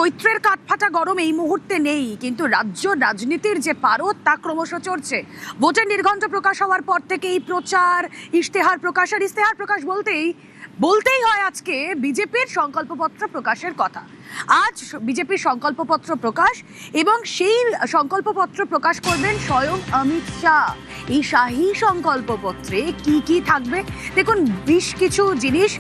চৈত্রের কাঠফাটা গরম এই মুহূর্তে নেই, কিন্তু রাজ্য রাজনীতির যে পারদ তা ক্রমশ চড়ছে। ভোটের নির্ঘণ্ট প্রকাশ হওয়ার পর থেকে এই প্রচার, ইশতেহার প্রকাশ, আর ইশতেহার প্রকাশ বলতেই হয় আজকে বিজেপির সংকল্পপত্র প্রকাশের কথা। আজ বিজেপির সংকল্পপত্র প্রকাশ, এবং সেই সংকল্পপত্র প্রকাশ করবেন স্বয়ং অমিত শাহ। এই শাহী সংকল্পপত্রে কি কি থাকবে দেখুন, বেশ কিছু জিনিস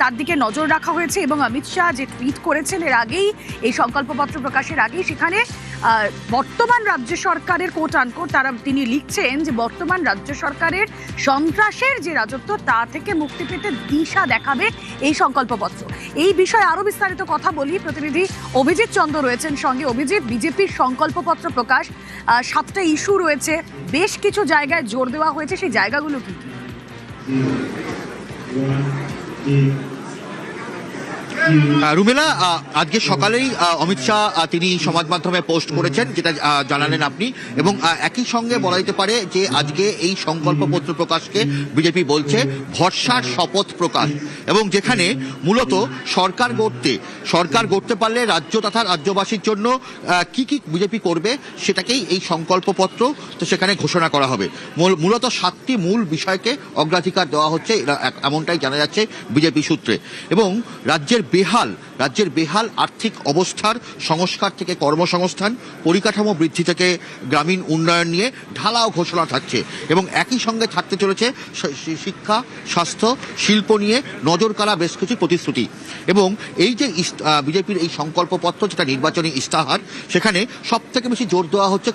তার দিকে নজর রাখা হয়েছে, এবং অমিত শাহ যে টুইট করেছেন এর আগেই, এই সংকল্পপত্র প্রকাশের আগেই, সেখানে বর্তমান রাজ্য সরকারের কোট আনকোট তিনি লিখছেন যে বর্তমান রাজ্য সরকারের সন্ত্রাসের যে রাজত্ব তা থেকে মুক্তি পেতে দিশা দেখাবে এই সংকল্পপত্র। এই বিষয়ে আরো বিস্তারিত কথা বলি, প্রতিনিধি অভিজিৎ চন্দ্র রয়েছেন সঙ্গে। অভিজিৎ, বিজেপির সংকল্পপত্র প্রকাশ, 7টা ইস্যু রয়েছে, বেশ কিছু জায়গায় জোর দেওয়া হয়েছে, সেই জায়গাগুলো কি? রুমেলা, আজকে সকালেই অমিত শাহ তিনি সমাজ মাধ্যমে পোস্ট করেছেন, যেটা জানালেন আপনি, এবং একই সঙ্গে বলা যেতে পারে যে আজকে এই সংকল্পপত্র প্রকাশকে বিজেপি বলছে ভরসার শপথ প্রকাশ, এবং যেখানে মূলত সরকার গড়তে পারলে রাজ্য তথা রাজ্যবাসীর জন্য কি কি বিজেপি করবে সেটাকেই এই সংকল্পপত্র তো সেখানে ঘোষণা করা হবে। মূলত 7টি মূল বিষয়কে অগ্রাধিকার দেওয়া হচ্ছে, এমনটাই জানা যাচ্ছে বিজেপি সূত্রে। এবং রাজ্যের বেহাল আর্থিক অবস্থার সংস্কার থেকে কর্মসংস্থান, পরিকাঠামো বৃদ্ধি থেকে গ্রামীণ উন্নয়ন নিয়ে ঢালাও ঘোষণা থাকছে, এবং একই সঙ্গে থাকতে চলেছে শিক্ষা, স্বাস্থ্য, শিল্প নিয়ে নজর কাড়া বেশ কিছু প্রতিশ্রুতি। এবং এই যে বিজেপির এই সংকল্পপত্র, যেটা নির্বাচনী ইস্তাহার, সেখানে সব থেকে বেশি জোর দেওয়া হচ্ছে।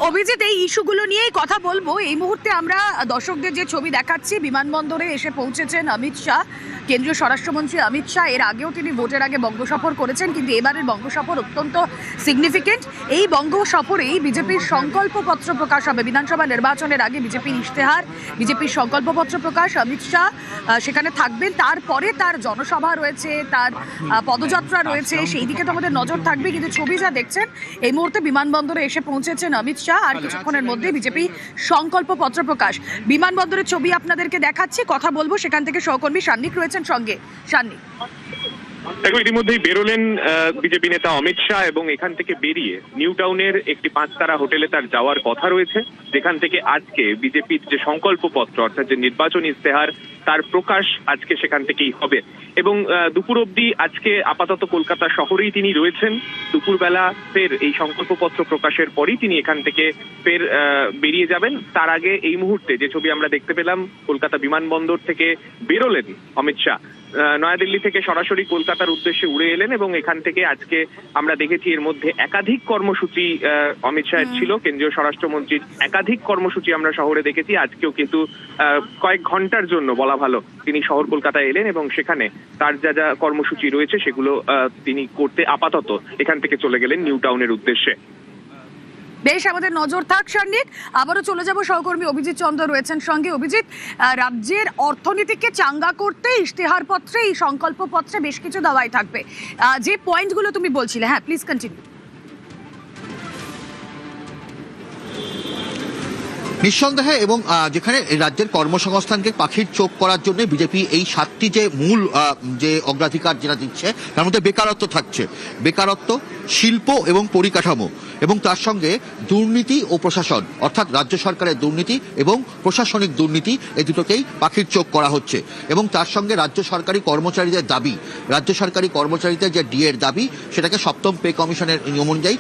অভিজিৎ, এই ইস্যুগুলো নিয়েই কথা বলবো। এই মুহূর্তে আমরা দর্শকদের যে ছবি দেখাচ্ছি, বিমানবন্দরে এসে পৌঁছেছেন অমিত শাহ, কেন্দ্রীয় স্বরাষ্ট্রমন্ত্রী অমিত শাহ। এর আগেও তিনি ভোটের আগে বঙ্গ সফর করেছেন, কিন্তু এবারের বঙ্গ সফর অত্যন্ত সিগনিফিকেন্ট। এই বঙ্গ সফরেই বিজেপির সংকল্পপত্র প্রকাশ হবে। বিধানসভা নির্বাচনের আগে বিজেপির ইশতেহার, বিজেপির সংকল্পপত্র প্রকাশ, অমিত শাহ সেখানে থাকবেন। তারপরে তার জনসভা রয়েছে, তার পদযাত্রা রয়েছে, সেই দিকে তো আমাদের নজর থাকবে। কিন্তু ছবি যা দেখছেন, এই মুহূর্তে বিমানবন্দরে এসে পৌঁছেছেন অমিত শাহ, আর কিছুক্ষণের মধ্যে বিজেপি সংকল্পপত্র প্রকাশ। বিমানবন্দরের ছবি আপনাদেরকে দেখাচ্ছি, কথা বলবো। সেখান থেকে সহকর্মী সান্নিক রয়েছেন সঙ্গে। সান্নিক, দেখো, ইতিমধ্যেই বেরোলেন বিজেপি নেতা অমিত শাহ, এবং এখান থেকে বেরিয়ে নিউ টাউনের একটি 5 তারা হোটেলে তার যাওয়ার কথা রয়েছে, যেখান থেকে আজকে বিজেপির যে সংকল্পপত্র, অর্থাৎ যে নির্বাচনী ইস্তেহার, তার প্রকাশ আজকে সেখান থেকেই হবে। এবং দুপুর অবধি আজকে আপাতত কলকাতা শহরেই তিনি রয়েছেন। দুপুরবেলা ফের এই সংকল্পপত্র প্রকাশের পরই তিনি এখান থেকে ফের বেরিয়ে যাবেন। তার আগে এই মুহূর্তে যে ছবি আমরা দেখতে পেলাম, কলকাতা বিমানবন্দর থেকে বেরোলেন অমিত শাহ, নয়াদিল্লি থেকে সরাসরি কলকাতার উদ্দেশ্যে উড়ে এলেন, এবং এখান থেকে আজকে আমরা দেখেছি এর মধ্যে একাধিক কর্মসূচি অমিত শাহের ছিল। কেন্দ্রীয় স্বরাষ্ট্রমন্ত্রীর একাধিক কর্মসূচি আমরা শহরে দেখেছি। আজকেও কিন্তু কয়েক ঘন্টার জন্য বলা ভালো তিনি শহর কলকাতায় এলেন, এবং সেখানে তার যা যা কর্মসূচি রয়েছে সেগুলো তিনি করতে আপাতত এখান থেকে চলে গেলেন নিউ টাউনের উদ্দেশ্যে। বেশ, আমাদের নজর থাক সান্নিক। আবারও চলে যাব, সহকর্মী অভিজিৎ চন্দ্র রয়েছেন সঙ্গে। অভিজিৎ, রাজ্যের অর্থনীতিকে চাঙ্গা করতে ইশতেহার পত্রে, এই সংকল্প পত্রে বেশ কিছু দাওয়াই থাকবে, যে পয়েন্টগুলো তুমি বলছিলে। হ্যাঁ, প্লিজ কন্টিনিউ। নিঃসন্দেহে, এবং যেখানে রাজ্যের কর্মসংস্থানকে পাখির চোখ করার জন্য বিজেপি এই 7টি যে মূল যে অগ্রাধিকার যেটা দিচ্ছে, তার মধ্যে বেকারত্ব থাকছে। বেকারত্ব, শিল্প এবং পরিকাঠামো, এবং তার সঙ্গে দুর্নীতি ও প্রশাসন, অর্থাৎ রাজ্য সরকারের দুর্নীতি এবং প্রশাসনিক দুর্নীতি, এই দুটোকেই পাখির চোখ করা হচ্ছে। এবং তার সঙ্গে রাজ্য সরকারি কর্মচারীদের যে ডিএর দাবি, সেটাকে 7ম পে কমিশনের নিয়ম অনুযায়ী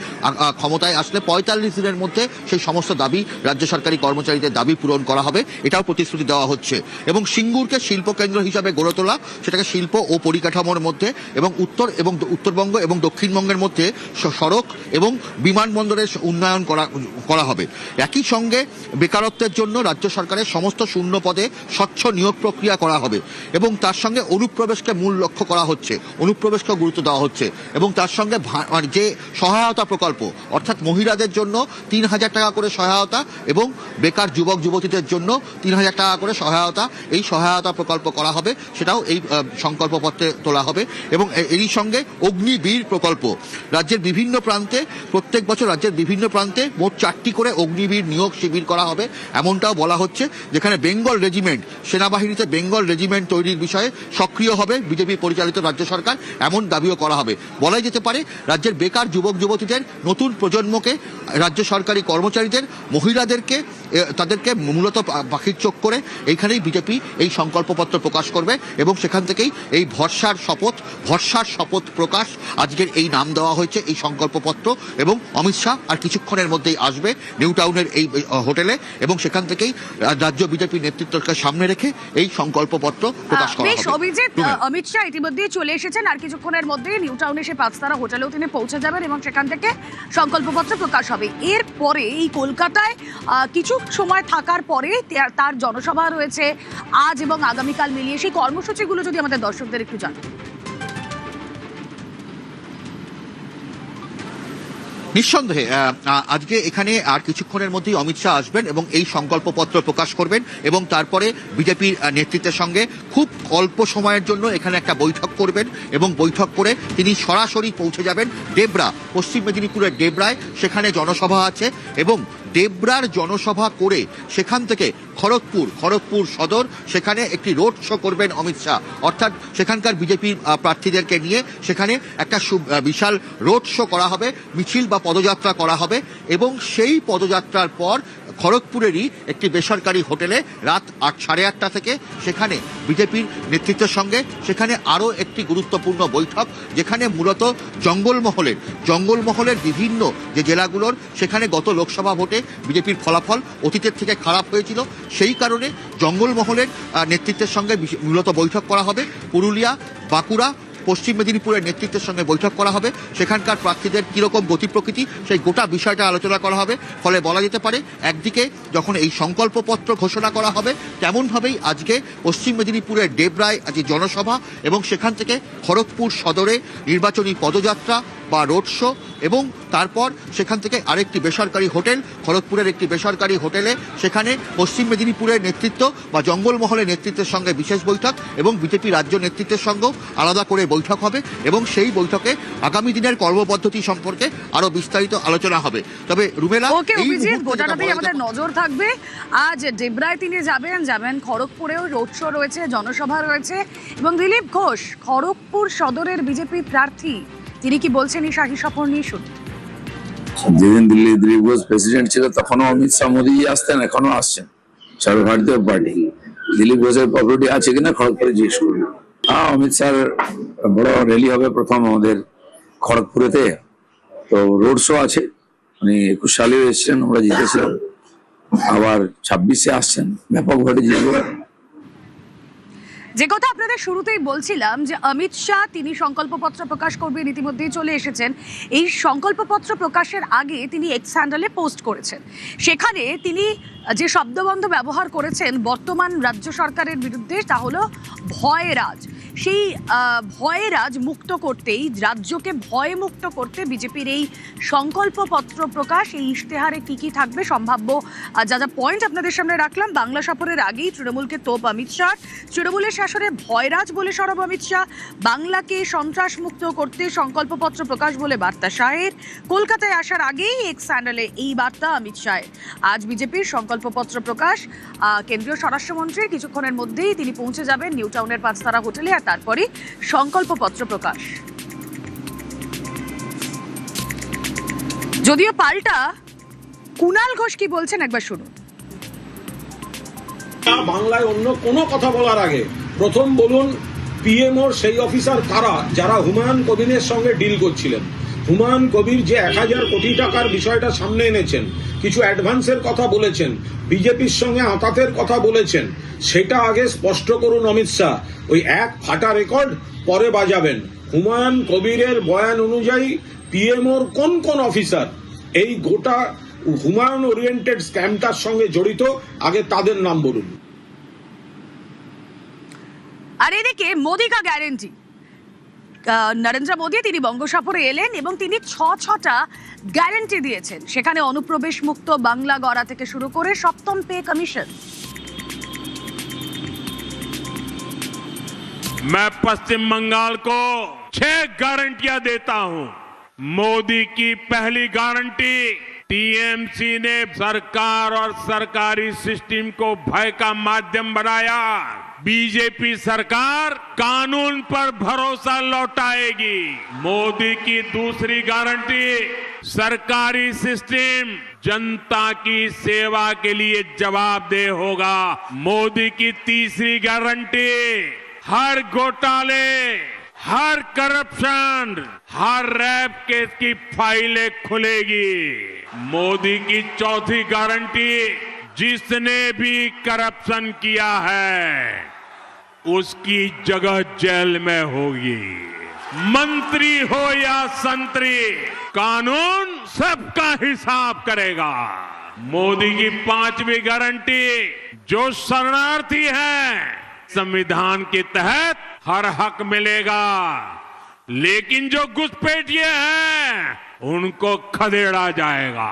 ক্ষমতায় আসলে 45 দিনের মধ্যে সেই সমস্ত দাবি, রাজ্য সরকারি কর্মচারীদের দাবি পূরণ করা হবে, এটাও প্রতিশ্রুতি দেওয়া হচ্ছে। এবং সিঙ্গুরকে শিল্প কেন্দ্র হিসাবে গড়ে তোলা, সেটাকে শিল্প ও পরিকাঠামোর মধ্যে, এবং উত্তরবঙ্গ এবং দক্ষিণবঙ্গের মধ্যে সড়ক এবং বিমানবন্দরের উন্নয়ন করা হবে। একই সঙ্গে বেকারত্বের জন্য রাজ্য সরকারের সমস্ত শূন্য পদে স্বচ্ছ নিয়োগ প্রক্রিয়া করা হবে, এবং তার সঙ্গে অনুপ্রবেশকে মূল লক্ষ্য করা হচ্ছে, অনুপ্রবেশকে গুরুত্ব দেওয়া হচ্ছে। এবং তার সঙ্গে যে সহায়তা প্রকল্প, অর্থাৎ মহিলাদের জন্য 3000 টাকা করে সহায়তা, এবং বেকার যুবক যুবতীদের জন্য 3,000 টাকা করে সহায়তা, এই সহায়তা প্রকল্প করা হবে, সেটাও এই সংকল্পপত্রে তোলা হবে। এবং এরই সঙ্গে অগ্নিবীর প্রকল্প, রাজ্যের বিভিন্ন প্রান্তে প্রত্যেক বছর রাজ্যের বিভিন্ন প্রান্তে মোট 4টি করে অগ্নিবীর নিয়োগ শিবির করা হবে, এমনটাও বলা হচ্ছে, যেখানে বেঙ্গল রেজিমেন্ট, সেনাবাহিনীতে বেঙ্গল রেজিমেন্ট তৈরির বিষয়ে সক্রিয় হবে বিজেপি পরিচালিত রাজ্য সরকার, এমন দাবিও করা হবে। বলাই যেতে পারে রাজ্যের বেকার যুবক যুবতীদের, নতুন প্রজন্মকে, রাজ্য সরকারি কর্মচারীদের, মহিলাদেরকে, তাদেরকে মূলত পাখির চোখ করে এইখানেই বিজেপি এই সংকল্পপত্র প্রকাশ করবে এবং সেখান থেকেই এই ভরসার শপথ প্রকাশ, আজকের এই নাম দেওয়া হয়েছে এই সংকল্পপত্র। এবং অমিত শাহ আর কিছুক্ষণের মধ্যেই আসবে নিউ টাউনের এই হোটেলে এবং সেখান থেকেই রাজ্য বিজেপি নেতৃত্বকে সামনে রেখে এই সংকল্পপত্র প্রকাশ করা হবে। অভিজিৎ, অমিত শাহ ইতিমধ্যেই চলে এসেছেন, আর কিছুক্ষণের মধ্যেই নিউ টাউনে সে 5 তারা হোটেলেও তিনি পৌঁছে যাবেন এবং সেখান থেকে সংকল্পপত্র প্রকাশ হবে। এরপরে এই কলকাতায় কিছু সময় থাকার পরে তার জনসভা রয়েছে আজ এবং আগামীকাল মিলিয়ে, সেই কর্মসূচিগুলো যদি আমাদের দর্শকদের একটু জানান। নিঃসন্দেহে আজকে এখানে আর কিছুক্ষণের মধ্যেই অমিত শাহ আসবেন এবং এই সংকল্পপত্র প্রকাশ করবেন এবং তারপরে বিজেপির নেতৃত্বের সঙ্গে খুব অল্প সময়ের জন্য এখানে একটা বৈঠক করবেন এবং বৈঠক করে তিনি সরাসরি পৌঁছে যাবেন ডেবরা, পশ্চিম মেদিনীপুরের ডেবরায়, সেখানে জনসভা আছে এবং ডেবরার জনসভা করে সেখান থেকে খড়গপুর সদর, সেখানে একটি রোড শো করবেন অমিত শাহ, অর্থাৎ সেখানকার বিজেপির প্রার্থীদেরকে নিয়ে সেখানে একটা বিশাল রোড শো করা হবে, মিছিল বা পদযাত্রা করা হবে এবং সেই পদযাত্রার পর খড়গপুরেরই একটি বেসরকারি হোটেলে রাত 8:30 থেকে সেখানে বিজেপির নেতৃত্বের সঙ্গে সেখানে আরও একটি গুরুত্বপূর্ণ বৈঠক, যেখানে মূলত জঙ্গলমহলের বিভিন্ন যে জেলাগুলোর, সেখানে গত লোকসভা ভোটে বিজেপির ফলাফল অতীতের থেকে খারাপ হয়েছিল, সেই কারণে জঙ্গলমহলের নেতৃত্বের সঙ্গে মূলত বৈঠক করা হবে। পুরুলিয়া, বাঁকুড়া, পশ্চিম মেদিনীপুরের নেতৃত্বের সঙ্গে বৈঠক করা হবে, সেখানকার প্রার্থীদের কীরকম গতি প্রকৃতি সেই গোটা বিষয়টা আলোচনা করা হবে। ফলে বলা যেতে পারে একদিকে যখন এই সংকল্পপত্র ঘোষণা করা হবে, তেমনভাবেই আজকে পশ্চিম মেদিনীপুরের ডেবরায় আজ জনসভা এবং সেখান থেকে খড়গপুর সদরে নির্বাচনী পদযাত্রা বা রোড শো এবং তারপর সেখান থেকে আরেকটি বেসরকারি হোটেল, খড়গপুরের একটি বেসরকারি হোটেলে, সেখানে পশ্চিম মেদিনীপুরের নেতৃত্ব বা জঙ্গলমহলের নেতৃত্বের সঙ্গে বিশেষ বৈঠক এবং বিজেপি রাজ্য নেতৃত্বের সঙ্গেও আলাদা করে বৈঠক হবে এবং সেই বৈঠকে আগামী দিনের কর্মপদ্ধতি সম্পর্কে আরো বিস্তারিত আলোচনা হবে। তবে রুমেলা, গোটাটাতেই আমাদের নজর থাকবে। আজ ডেবরায় তিনি যাবেন, খড়গপুরেও রোড শো রয়েছে, জনসভা রয়েছে এবং দিলীপ ঘোষ খড়গপুর সদরের বিজেপি প্রার্থী, তিনি কি বলছেন এই শাহী সফর নিয়ে? শুনুন। যেদিন দিলীপ ঘোষ প্রেসিডেন্ট ছিল তখনও অমিত শাহ মোদী আসতেন, এখনো আসছেন, সর্বভারতীয় পার্টি। দিলীপ ঘোষের প্রপার্টি আছে কিনা খড়গপুরে জিজ্ঞেস করুন। অমিত শাহ বড় র্যালি হবে প্রথম আমাদের খড়গপুরেতে, তো রোড শো আছে। উনি 21 সালেও এসছেন, আমরা জিতেছিলাম, আবার 26-এ আসছেন, ব্যাপক ভোটে জিতবেন। যে কথা আপনাদের শুরুতেই বলছিলাম যে অমিত শাহ তিনি সংকল্পপত্র প্রকাশ করবেন, ইতিমধ্যেই চলে এসেছেন। এই সংকল্পপত্র প্রকাশের আগে তিনি এক্স হ্যান্ডেলে পোস্ট করেছেন, সেখানে তিনি যে শব্দবন্ধ ব্যবহার করেছেন বর্তমান রাজ্য সরকারের বিরুদ্ধে, তা হলো ভয়রাজ। সেই ভয়রাজ মুক্ত করতেই, রাজ্যকে ভয় মুক্ত করতে বিজেপির এই সংকল্পপত্র প্রকাশ। এই ইশতেহারে কি কি থাকবে, সম্ভাব্য যা পয়েন্ট আপনাদের সামনে রাখলাম। বাংলা সফরের আগেই তৃণমূলকে তোপ অমিত শাহ, তৃণমূলের শাসনে ভয়রাজ বলে সরব অমিত শাহ, বাংলাকে সন্ত্রাস মুক্ত করতে সংকল্পপত্র প্রকাশ বলে বার্তা শাহের। কলকাতায় আসার আগেই এক্স হ্যান্ডেলে এই বার্তা অমিত শাহের। আজ বিজেপির সংকল্পপত্র প্রকাশ, কেন্দ্রীয় স্বরাষ্ট্রমন্ত্রীর কিছুক্ষণের মধ্যেই তিনি পৌঁছে যাবেন নিউ টাউনের 5 তারা হোটেলে, আর তারপরে সংকল্পপত্র প্রকাশ। যদিও পাল্টা কুণাল ঘোষ কি বলছেন একবার শুনুন। বাংলায় অন্য কোনো কথা বলার আগে প্রথম বলুন পিএমওর সেই অফিসার কারা যারা হুমায়ুন কবিরের সঙ্গে ডিল করছিলেন। হুমায়ুন কবির যে 1000 কোটি টাকার বিষয়টা সামনে এনেছেন, কিছু অ্যাডভান্সের কথা বলেছেন, বিজেপির সঙ্গে আঁতাতের কথা বলেছেন, সেটা আগে স্পষ্ট করুন অমিত শাহ। ওই এক ফাটা রেকর্ড পরে বাজাবেন। হুমায়ুন কবিরের বয়ান অনুযায়ী পিএমওর কোন কোন অফিসার এই গোটা হুমায়ুন ওরিয়েন্টেড স্ক্যামটার সঙ্গে জড়িত, আগে তাদের নাম বলুন। আর এদিকে মোদি কা গ্যারেন্টি, নরেন্দ্র মোদী তিনি বঙ্গ সফরে এলেন এবং তিনি ছটা গ্যারান্টি দিয়েছেন, সেখানে অনুপ্রবেশ মুক্ত বাংলা গড়া থেকে শুরু করে সপ্তম পে কমিশন। मैं पश्चिम बंगाल को 6 गारंटियां देता हूं। मोदी की पहली गारंटी, टीएमसी ने सरकार और सरकारी सिस्टम को भय का माध्यम बनाया। बीजेपी सरकार कानून पर भरोसा लौटाएगी। मोदी की दूसरी गारंटी, सरकारी सिस्टम जनता की सेवा के लिए जवाबदेह होगा। मोदी की तीसरी गारंटी, हर घोटाले, हर करप्शन, हर रैप केस की फाइलें खुलेगी। मोदी की चौथी गारंटी, जिसने भी करप्शन किया है उसकी जगह जेल में होगी। मंत्री हो या संतरी, कानून सबका हिसाब करेगा। मोदी की 5वीं गारंटी, जो शरणार्थी है संविधान के तहत हर हक मिलेगा, लेकिन जो घुसपैठिए हैं उनको खदेड़ा जाएगा।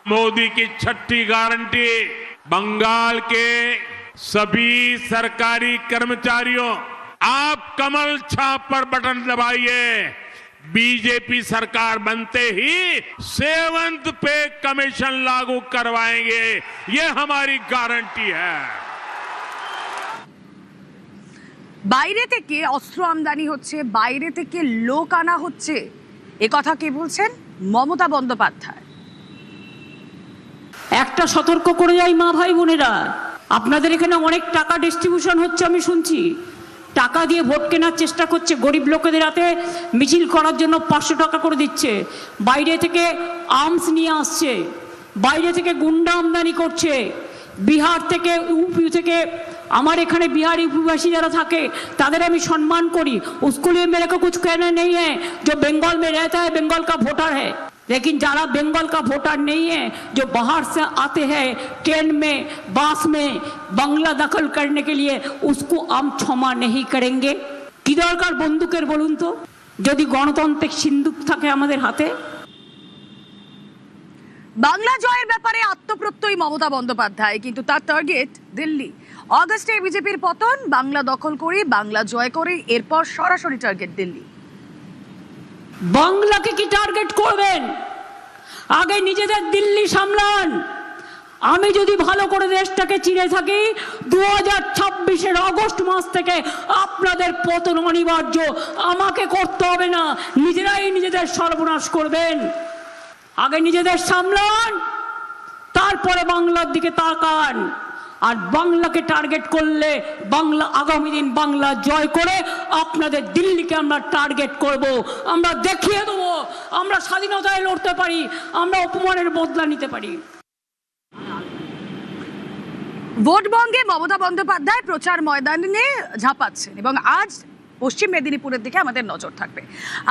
मोदी की 6ठी गारंटी, बंगाल के सभी सरकारी कर्मचारियों, आप कमल छाप पर बटन दबाइए, बीजेपी सरकार बनते ही 7th पे कमीशन लागू करवाएंगे, ये हमारी गारंटी है। বাইরে থেকে অস্ত্র আমদানি হচ্ছে, বাইরে থেকে লোক আনা হচ্ছে, এ কথা কে বলছেন? মমতা বন্দ্যোপাধ্যায়। একটা সতর্ক করে যাই মা ভাই বোনেরা, আপনাদের এখানে অনেক টাকা ডিস্ট্রিবিউশন হচ্ছে, আমি শুনছি। টাকা দিয়ে ভোট কেনার চেষ্টা করছে, গরিব লোকেদের হাতে মিছিল করার জন্য 500 টাকা করে দিচ্ছে। বাইরে থেকে আর্মস নিয়ে আসছে, বাইরে থেকে গুন্ডা আমদানি করছে, বিহার থেকে, ইউপি থেকে। আমার এখানে বিহার ইউপিবাসী যারা থাকে তাদের আমি সম্মান করি, उसको लिए मेरे को कुछ कहना नहीं है। जो बंगाल में रहता है बंगाल का वोटर है, लेकिन যারা बंगाल का वोटर नहीं है, जो बाहर से आते हैं ट्रेन में, बस में बांग्ला दखल करने के लिए, उसको हम क्षमा नहीं करेंगे। কি দরকার বন্দুকের বলুন তো, যদি গণতান্ত্রিক সিন্দুক থাকে আমাদের হাতে। বাংলা জয়ের ব্যাপারে আত্মপ্রত্যয়ী মমতা বন্দ্যোপাধ্যায়, কিন্তু তার টার্গেট দিল্লি। অগস্টে বিজেপির পতন, বাংলা দখল করে, বাংলা জয় করে, এরপর সরাসরি টার্গেট দিল্লি। বাংলাকে কি টার্গেট করবেন? আগে নিজেদের দিল্লি সামলান। আমি যদি ভালো করে দেশটাকে চিনে থাকি, 2026-এর অগস্ট মাস থেকে আপনাদের পতন অনিবার্য, আমাকে করতে হবে না, নিজেরাই নিজেদের সর্বনাশ করবেন। আগে নিজেদের সামলান, তারপরে বাংলার দিকে তাকান। আর বাংলাকে টার্গেট করলে বাংলা আগামী দিন বাংলা জয় করে আপনাদের দিল্লিকে আমরা টার্গেট করব। আমরা দেখিয়ে দেবো আমরা স্বাধীনতায় লড়তে পারি, আমরা অপমানের বদলা নিতে পারি। ভোটবঙ্গে মমতা বন্দ্যোপাধ্যায় প্রচার ময়দানে ঝাঁপাচ্ছেন এবং আজ পশ্চিম মেদিনীপুরের দিকে আমাদের নজর থাকবে।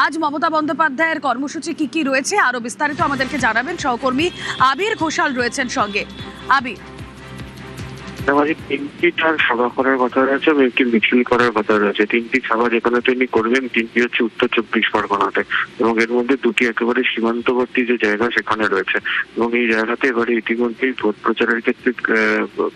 আজ মমতা বন্দ্যোপাধ্যায়ের কর্মসূচি কি কি রয়েছে আরো বিস্তারিত আমাদেরকে জানাবেন সহকর্মী আবির ঘোষাল রয়েছেন সঙ্গে। আবির, তিনটি তার সভা করার কথা রয়েছে এবং একটি মিছিল করার কথা রয়েছে। 3টি সভা যেখানে তিনি করবেন, 3টি হচ্ছে উত্তর 24 পরগনাতে, এবং এর মধ্যে 2টি একেবারে সীমান্তবর্তী যে জায়গা সেখানে রয়েছে। এবং এই জায়গাতে এবারে ইতিমধ্যেই ভোট প্রচারের ক্ষেত্রে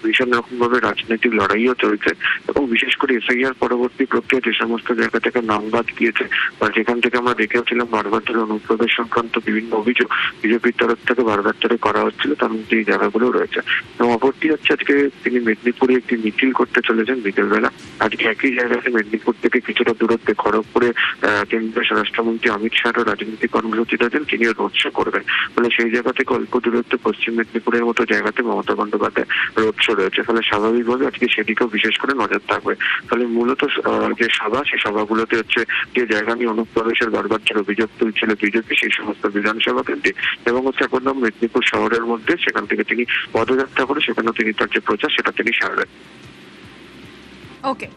ভীষণ রকম ভাবে রাজনৈতিক লড়াইও চলছে, এবং বিশেষ করে এসআইআর পরবর্তী প্রক্রিয়া যে সমস্ত জায়গা থেকে নাম বাদ গিয়েছে বা যেখান থেকে আমরা দেখেছিলাম বারবার ধরে অনুপ্রবেশ সংক্রান্ত বিভিন্ন অভিযোগ বিজেপির তরফ থেকে বারবার ধরে করা হচ্ছিল, তার মধ্যে এই জায়গাগুলো রয়েছে। এবং অপরটি হচ্ছে আজকে তিনি মেদিনীপুরে একটি মিছিল করতে চলেছেন বিকেলবেলা। আজকে একই জায়গাতে মেদিনীপুর থেকে কিছুটা দূরত্বে খড়গপুরে কেন্দ্রীয় স্বরাষ্ট্রমন্ত্রী অমিত শাহর রাজনৈতিক কর্মসূচি রয়েছেন, তিনি রোড শো করবেন। ফলে সেই জায়গা থেকে অল্প দূরত্বে পশ্চিম মেদিনীপুরের মতো জায়গাতে মমতা বন্দ্যোপাধ্যায় রোড শো রয়েছে। ফলে স্বাভাবিকভাবে আজকে সেদিকেও বিশেষ করে নজর থাকবে। ফলে মূলত যে সভা, সেই সভাগুলোতে হচ্ছে যে জায়গা নিয়ে অনুপ্রবেশের বারবার যে অভিযোগ তুলছিল বিজেপি, সেই সমস্ত বিধানসভা কেন্দ্রে, এবং হচ্ছে এখন মেদিনীপুর শহরের মধ্যে সেখান থেকে তিনি পদযাত্রা করে সেখানেও তিনি তার যে প্রচার সেটা তিনি সারবেন। ওকে,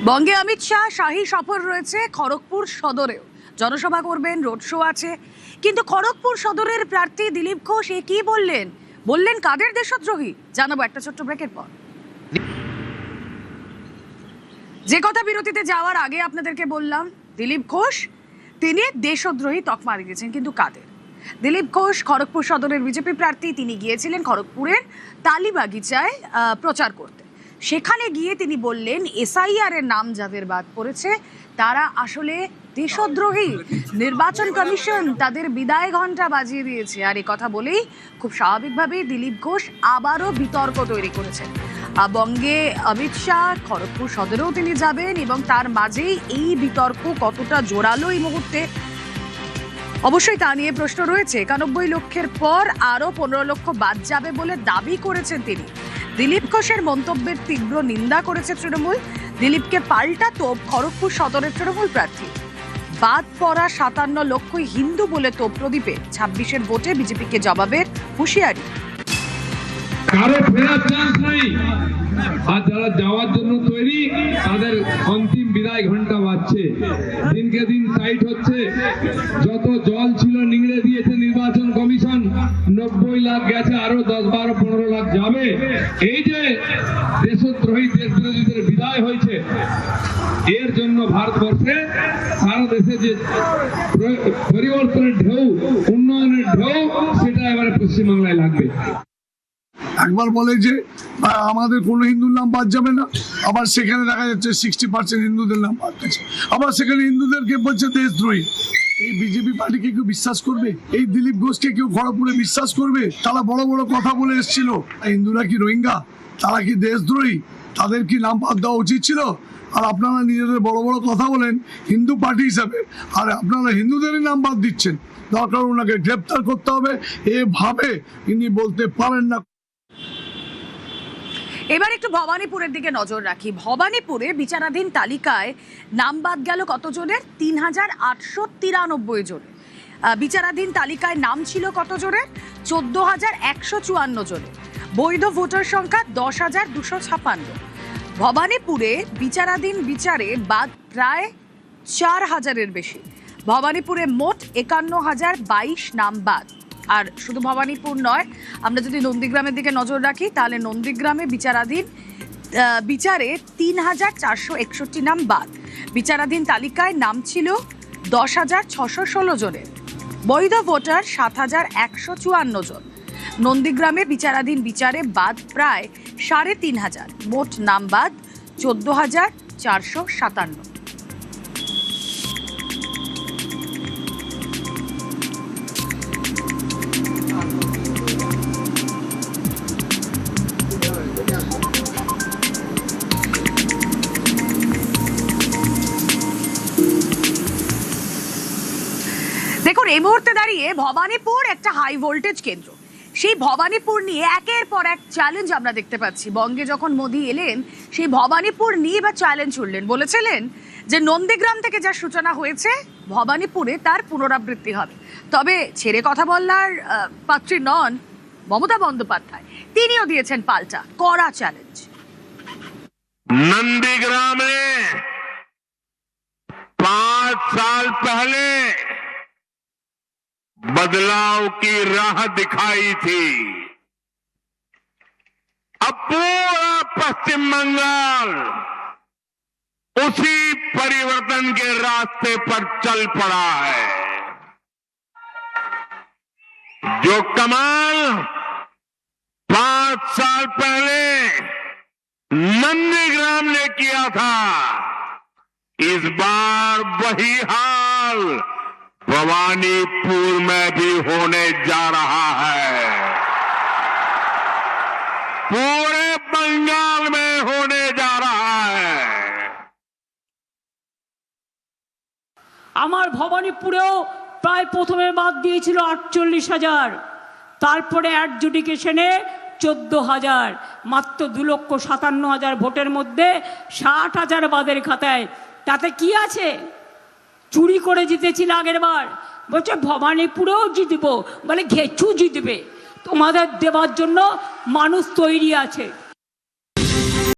বঙ্গে অমিত শাহ শাহী সফর রয়েছে, খড়গপুর সদরেও জনসভা করবেন, রোড শো আছে। কিন্তু খড়গপুর সদরের প্রার্থী দিলীপ ঘোষ কি বললেন? বললেন কাদের দেশদ্রোহী, জানাবো একটা ছোট্ট ব্রেকের পর। যে কথা বিরতিতে যাওয়ার আগে আপনাদেরকে বললাম, দিলীপ ঘোষ তিনি দেশদ্রোহী তকমা দিয়েছেন, কিন্তু কাদের? দিলীপ ঘোষ খড়গপুর সদরের বিজেপি প্রার্থী, তিনি গিয়েছিলেন খড়গপুরের তালিবাগিচায় প্রচার করতে। সেখানে গিয়ে তিনি বললেন এসআইআর এর নাম যাদের বাদ পড়েছে তারা আসলে দেশদ্রোহী, নির্বাচন কমিশন তাদের বিদায় ঘন্টা বাজিয়ে দিয়েছে। আর এই কথা বলেই খুব স্বাভাবিকভাবেই দিলীপ ঘোষ আবারও বিতর্ক তৈরি করেছেন। বঙ্গে অমিত শাহ, খড়গপুর সদরেও তিনি যাবেন এবং তার মাঝেই এই বিতর্ক কতটা জোরালো এই মুহূর্তে অবশ্যই তা নিয়ে প্রশ্ন রয়েছে। 91 লক্ষের পর আরো 15 লক্ষ বাদ যাবে বলে দাবি করেছেন তিনি। দিলীপ ঘোষের মন্তব্যের তীব্র নিন্দা করেছে তৃণমূল। দিলীপকে পাল্টা তোপ খড়গপুর সদরের তৃণমূল প্রার্থী। বাদ পড়া 57 লক্ষই হিন্দু বলে তোপ প্রদীপে। 26-এর ভোটে বিজেপিকে জবাবের হুঁশিয়ারি। কারো ফেরার চান্স নাই, আর যারা যাওয়ার জন্য তৈরি তাদের অন্তিম বিদায় ঘন্টা বাজছে। দিনকে দিন টাইট হচ্ছে। যত জল ছিল নিংড়ে দিয়েছে নির্বাচন কমিশন। 90 লাখ গেছে, আরো 10, 12, 15 লাখ যাবে। এই যে দেশদ্রোহী দেশবিরোধীদের বিদায় হয়েছে, এর জন্য ভারতবর্ষে সারা দেশে যে পরিবর্তনের ঢেউ, উন্নয়নের ঢেউ, সেটা এবারে পশ্চিমবাংলায় লাগবে। একবার বলে যে আমাদের কোনো হিন্দুর নাম বাদ যাবে না, আবার সেখানে দেখা যাচ্ছে 60% হিন্দুদের নাম বাদ গেছে। আবার সেখানে হিন্দুদেরকে বলছে দেশদ্রোহী। এই বিজেপি পার্টিকে কেউ বিশ্বাস করবে? এই দিলীপ ঘোষকে কেউ খড়গপুরে বিশ্বাস করবে? তারা বড় বড় কথা বলে এসেছিল। হিন্দুরা কি রোহিঙ্গা? তারা কি দেশদ্রোহী? তাদের কি নাম বাদ দেওয়া উচিত ছিল? আর আপনারা নিজেদের বড় বড় কথা বলেন হিন্দু পার্টি হিসাবে, আর আপনারা হিন্দুদেরই নাম বাদ দিচ্ছেন। দরকার ওনাকে গ্রেপ্তার করতে হবে। এভাবে ইনি বলতে পারেন না। এবার একটু ভবানীপুরের দিকে নজর রাখি। ভবানীপুরে বিচারাধীন তালিকায় নাম বাদ গেল কতজনের? 3893 জনের। বিচারাধীন তালিকায় নাম ছিল কতজনের? 14,154 জনের। বৈধ ভোটার সংখ্যা 10,256। ভবানীপুরে বিচারাধীন বিচারে বাদ প্রায় 4,000-এর বেশি। ভবানীপুরে মোট 51,022 নাম বাদ। আর শুধু ভবানীপুর নয়, আমরা যদি নন্দীগ্রামের দিকে নজর রাখি তাহলে নন্দীগ্রামে বিচারাধীন বিচারে 3,461 নাম বাদ। বিচারাধীন তালিকায় নাম ছিল 10,616 জনের। বৈধ ভোটার 7,154 জন। নন্দীগ্রামে বিচারাধীন বিচারে বাদ প্রায় 3,500। মোট নাম বাদ 14,457। দেখুন, এই মুহূর্তে দাঁড়িয়ে ভবানীপুর একটা হাই ভোল্টেজ কেন্দ্র। সেই ভবানীপুর নিয়ে একের পর এক চ্যালেঞ্জ আমরা দেখতে পাচ্ছি। বঙ্গে যখন মোদী এলেন, সেই ভবানীপুর নিয়ে বা চ্যালেঞ্জ ছুড়লেন, বলেছিলেন যে নন্দীগ্রাম থেকে যা সূচনা হয়েছে ভবানীপুরে তার পুনরাবৃত্তি হবে। তবে ছেড়ে কথা বলার পাত্রী নন মমতা বন্দ্যোপাধ্যায়, তিনিও দিয়েছেন পাল্টা কড়া চ্যালেঞ্জ। नंदीग्राम में 5 साल पहले बदलाव की राह दिखाई थी। अब पूरा पश्चिम बंगाल उसी परिवर्तन के रास्ते पर चल पड़ा है। जो कमाल 5 साल पहले नंदीग्राम ने किया था, इस बार वही हाल भवानीपुर में भी होने जा रहा है। पूरे बंगाल में होने जा रहा है। আমার ভবানীপুরেও প্রায় প্রথমে বাদ দিয়েছিল 48,000, তারপরে অ্যাডজুডিকেশনে 14,000। মাত্র 2,57,000 ভোটের মধ্যে 60,000 বাদের খাতায়। তাতে কি আছে? চুরি করে জিতেছিল আগের বার, বলছে ভবানীপুরেও জিতবো, বলে ঘেচু জিতবে। তোমাদের দেওয়ার জন্য মানুষ তৈরি আছে।